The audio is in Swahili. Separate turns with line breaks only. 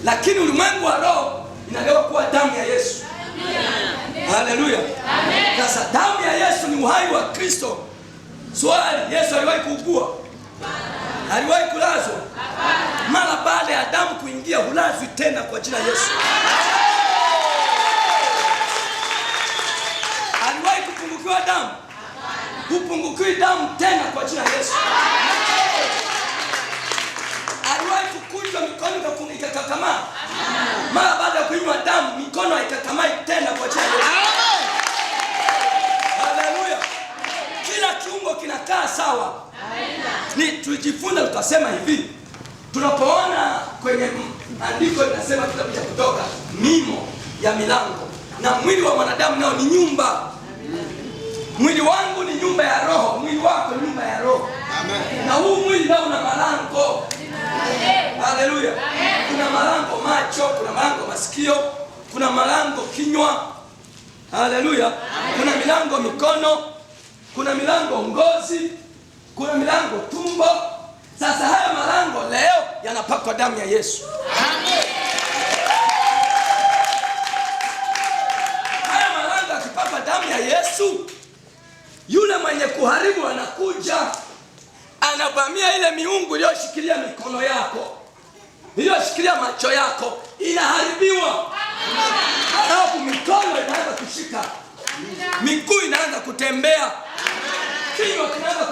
lakini ulimwengu wa roho inageuka kuwa damu ya Yesu. Haleluya. Sasa damu ya Yesu ni uhai wa Kristo. Swali, Yesu aliwahi kuugua? Aliwahi kulazwa? Mara baada ya damu kuingia hulazwi tena kwa jina Yesu. Aliwahi kupungukiwa damu? Hupungukiwi damu tena kwa jina Yesu. Aliwahi kukunjwa mikono ikakakamaa? Mara baada ya kuinywa damu mikono haikakamai tena kwa jina Yesu. Haleluya. Kila kiungo kinakaa sawa. Ni tujifunza tutasema hivi. Tunapoona kwenye andiko linasema kitabu cha Kutoka, mimo ya milango, na mwili wa mwanadamu nao ni nyumba. Mwili wangu ni nyumba ya roho, mwili wako ni nyumba ya roho. Amen. Na huu mwili nao una malango. Haleluya. Kuna malango macho, kuna malango masikio, kuna malango kinywa. Haleluya. Kuna milango mikono, kuna milango ngozi, kuna milango tumbo. Sasa haya malango leo yanapakwa damu ya Yesu. Amen. Haya malango yakipakwa damu ya Yesu, yule mwenye kuharibu anakuja, anavamia ile miungu iliyoshikilia mikono yako, iliyoshikilia macho yako, inaharibiwa. Alafu mikono inaanza kushika, miguu inaanza kutembea, kinywa kinaanza